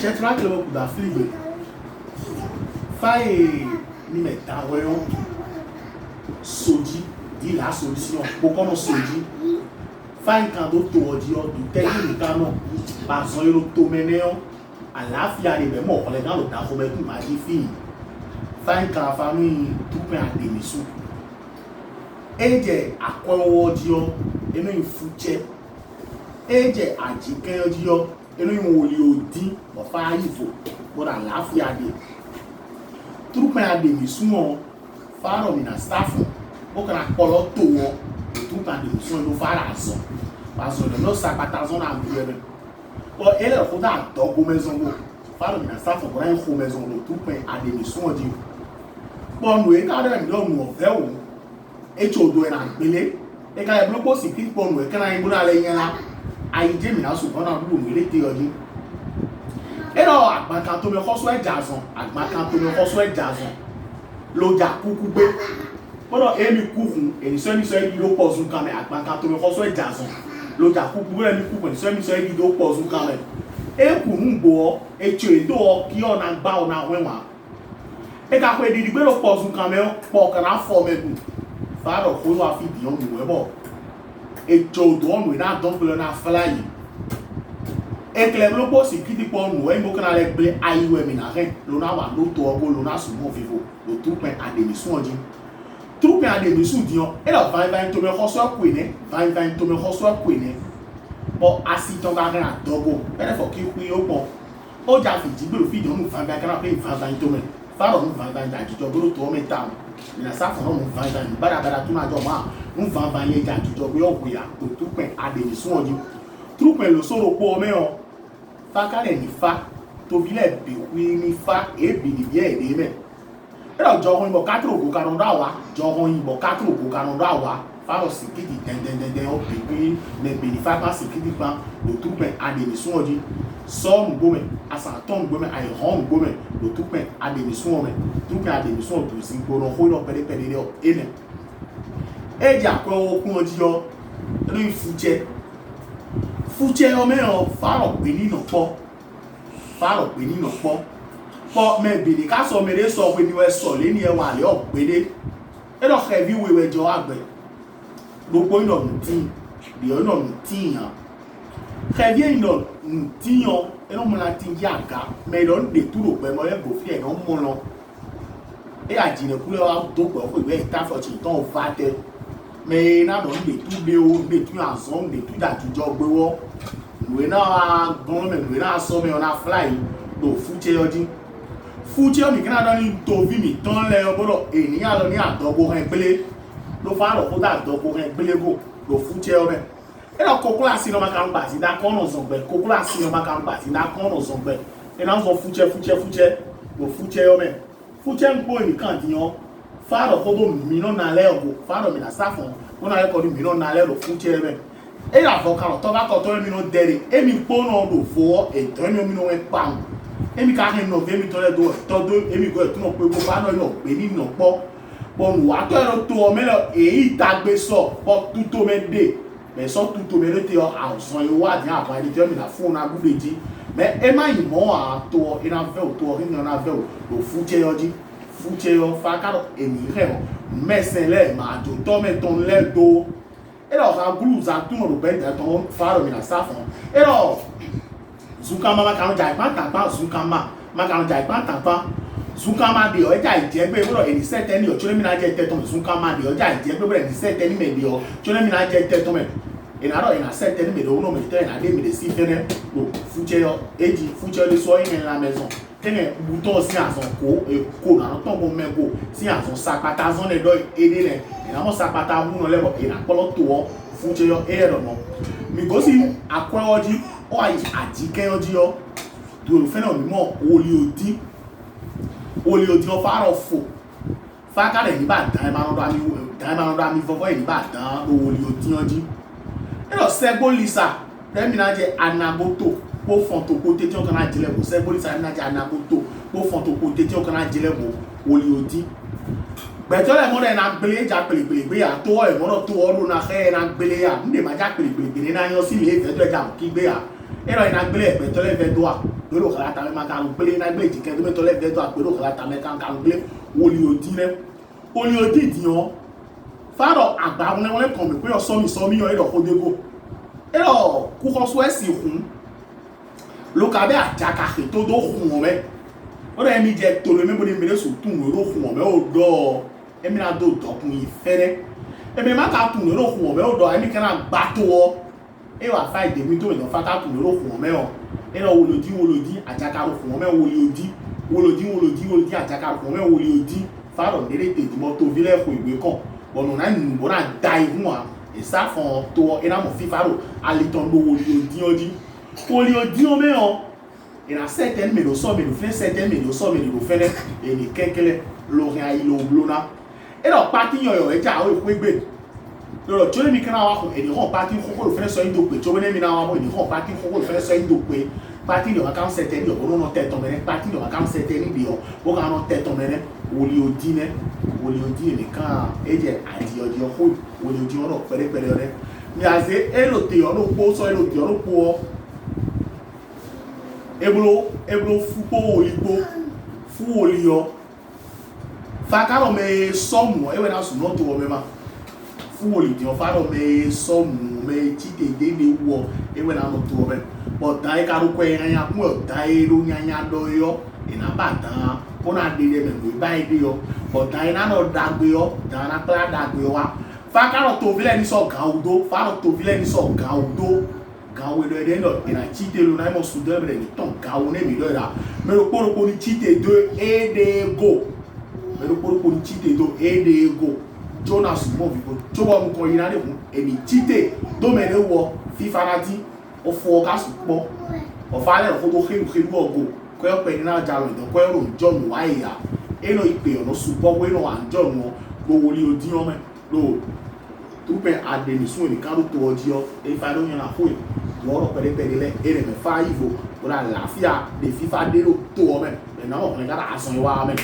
chef là que le coup d'Afrique faille ni mettre voyons sodi dit la solution pour qu'on sodi faille quand d'autres dire du tel ni canon par son le toménéon à la fia de même les gens le temps mettre ma dit fini faille quand famille tout plein à démission et j'ai à quoi on dit et nous foutu et j'ai à dire qu'un dit et nous on lui dit on fait il faut pour la fia de tout plein à démission faro mina staff o kana polo to wo tout plein à démission no fara aso parce que no sapata zone na buebe o ele ko da to go maison go faro mina staff ko ran ko maison go tout plein à démission di bon we ka da ndo mo fe wo e chodo na gbele e ka e bloco secret bon we kana ibu na le yan la ayi je mina so bona du mo ile te oji e ro agba to me ko so e jason agba kan to me ko so e jason loja kuku gbe gbọ́dọ̀ emi kuku eni so mi so e lo pozu kan me agba kan to me ko so e jason loja kuku gbe mi kuku eni so mi so e lo pozu kan me e ku ngbo e che do ki ona gba ona wenwa e ka ko edidi gbe lo pozu kan me po kan na fo me ku fa ro ko wa fi di on mi we bo e jo do on we na don pe na fly e klem lo po si kiti po nu e mo kan le gbe ayiwe mi na re lo na wa lo to ogo lo na su mo vivo lo tout pen a démission di tout pen a démission di on e lo 20 to me ko so ku ni 20 to me ko so ku ni bo asiton ga ran dogo e le fo ki ku yo pon o ja fi ji gbero fi di on 20 kan pe 20 to me fa ro 20 da ji jo gbero to me ta ni na sa fo no 20 bara tu na jo ma 20 ye ja ji jo gbe o ku ya to tout pen a démission di tout pen lo so ro po me o fa ka le ni fa to bi le be wi ni fa e bi ni ye de me ero jogun ibo katro go kanon da wa jogun ibo katro go kanon da wa fa lo sikiti den o pepe ne be ni fa pa sikiti pa lo tout pen a démission odi so mu gome asanton gome ai hon gome lo tout pen a démission me tout pen a démission to sin go no ho lo pede de o ene e ja ko okun odi yo ri fuche o me o fa lo pe ni no po po me biri ka so mere so pe ni we so le ni e wa le o pede e lo heavy we jo agbe gbogbo ino ntin bi ono ntin yan heavy ino ntin yan e no mo la tin ya ga me lo de tu ro pe mo le go fi e no mo lo e a jine ku le wa do pe ko iwe ta fo ti ton va te me na do de tu de o de tu azon de tu da tu jo gbe wo we na gbon me we na so me ona fly lo fuche odi fuche mi kana do ni to vi mi ton le obodo eniyan lo ni adogo ren pele lo fa ro ko da adogo ren pele go lo fuche o me e lo kokula si no ma kan gba si da kon no zon gbe kokula si no ma kan gba si da kon no zon gbe e na zo fuche lo fuche o me fuche npo ni kan diyan fa ro ko do mi no na le ogo fa ro mi na safon mo na le ko mi no na le lo fuche me e la vocal to ba ko to mi no dere e mi po no do fo e to mi no e pa emi ka hin no ve mi to le do emi go e tu no pe go ba no pe ni no po nu wa to ero to o me lo e ita gbe so po tu to me de me so tu to me le te o awson yo wa di apa ni je mi na fun na gudeji me e ma yi mo a to e na ve o to ri na ve o lo fuche yo fa ka emi re o mesen le ma jo to me ton le do e lo ga blues a tu no be da ton faro mi na safon e lo Zukama ma kan ja ipa tapa Zukama ma kan ja ipa tapa Zukama de o ja ije gbe bro eni sete ni o chole mi na je teton Zukama de o ja ije gbe bro eni sete ni me de o chole mi na je teton me ina ro ina sete ni me de o no me te na de mi de si fene lo fuche yo eji fuche le so yin la maison tene bouton si azon ko na ton bo me go si azon sapata zon le do ede le ina mo sapata mu no le bo ina polo to o fuche yo e ro no mi go si akwa oji o ayi ajike oji yo do fe na mi mo oli odi o fa ro fo fa ka le ni ba dan ma no do ami fofo e ni ba dan oli odi oji e lo sego lisa le mi na je anagoto po fon to kote ti o kan na jile bo sego lisa mi na je anagoto po fon to kote ti o kan na jile bo oli odi beto le mo de na gbele ja pele gbe ya to e mo no to o lu na khe na gbele ya nde ma ja pele na yan si le ve to ja ki gbe ya e ro ina gbele beto le ve do a lórí òkàlà tàmẹ́ máa kàrún gbélé náà gbé ìjìkẹ́ tó mẹ́tọ́ lẹ́fẹ̀ẹ́ tó àpérò òkàlà tàmẹ́ kàrún gbélé wòlí òdì rẹ wòlí òdì ìdìyàn fáàrọ̀ àgbà wọn lẹ́ kàn mí pé ọ̀sọ́mi yọ ẹ̀rọ kódégó ẹ̀rọ kúkọ́sọ́ ẹ̀sìn kún lókàbẹ́ àjàkàkè tó tó kùn wọn mẹ́ ó dẹ̀ mi jẹ tòló mi bó ni mèrè sùn tún ló kùn wọn mẹ́ ó dọ̀ ẹ̀mí náà tó dọ̀kun yìí fẹ́rẹ́ ẹ̀mí má kà tún ló kùn wọn mẹ́ ó dọ̀ ẹ̀mí kan náà gbà tó ọ ẹ̀ wà fà ìdèmí tó ìdàn fà kà tún ló kùn wọn mẹ́ ọ ẹ̀rọ wòlòdì àjàkàrò kùn wọn mẹ́ wòlòdì àjàkàrò kùn wọn mẹ́ wòlòdì fáàrọ̀ nílé tètùmọ̀ tó fílẹ̀ kò ìwé kàn bọ̀nù náà nùbọ̀ náà da ihun à ìsáfọ̀n tó ẹ̀nàmọ̀ fífàrò àlìtàn ló wòlòdì mẹ́ọ̀ ìrà sẹ́tẹ̀n mélòó sọ mélòó fẹ́ sẹ́tẹ̀n mélòó sọ mélòó fẹ́lẹ́ ènì kẹ́kẹ́lẹ́ lórin ayélo blóná ẹ̀rọ pàtí yọ̀yọ̀ ẹja àwọn èkó gbé lọ́rọ̀ tí ó lè mi kẹ́nà wà fún ènì hàn pàtí kókó ló fẹ́ sọ yín dòpè tí ó lè mi náà wà fún ènì hàn pàtí kókó ló fẹ́ sọ yín dòpè pàtí ìdọ̀wà ká ń sẹ́tẹ̀ ní ọ̀bọ̀n náà tẹ̀tọ̀ mẹ́rẹ́ pàtí ìdọ̀wà ká ń sẹ́tẹ̀ ní ìdíyọ̀ bó ká náà tẹ̀tọ̀ mẹ́rẹ́ wòlí odi nìkan ẹ̀jẹ̀ àdìyọ̀dì ọ̀hún wòlí odi ọ̀rọ̀ pẹ̀lẹ́pẹ̀lẹ́ rẹ̀ ní àzẹ́ ẹlòtè ọ̀rọ̀ pọ̀ sọ ẹlòtè ọ̀rọ̀ pọ̀ eblo fukpo oligbo fu oliyo fakaro me somu ewe na su not wo mema fu oliyo faro me somu me chite dede wo ewe na not wo me but dai karu ko yan ku dai ru yan do yo ina batan ona dede me go bai de yo but dai na no dagbe yo dan na kla dagbe wa fakaro to vile ni so gan udo faro to vile ni so gan udo gawo do ede no ina chite lo na mo sudan bre ni ton gawo ne mi do ra me ro poro ni chite do edego me ro poro ni chite do edego Jonas mo vi ko to wa mu ko ina de fun emi chite do me le wo fifarati o fo ka su po o fa le ko to khelu ogo ko yo pe ni na ja ro do ko ro John wa ya e no ipe ono su po we no an John mo go woli odi o me lo tupe adenisun ni karo to odio e fa do yan na fo lọ́rọ̀ pẹ̀lẹ́pẹ̀lẹ́ lẹ́ èrè mẹ́fà ìfò kó dà láfíà lè fífa dérò tó ọ mẹ́ ẹ̀ náà ọ̀kùnrin kára àsán ìwà mẹ́.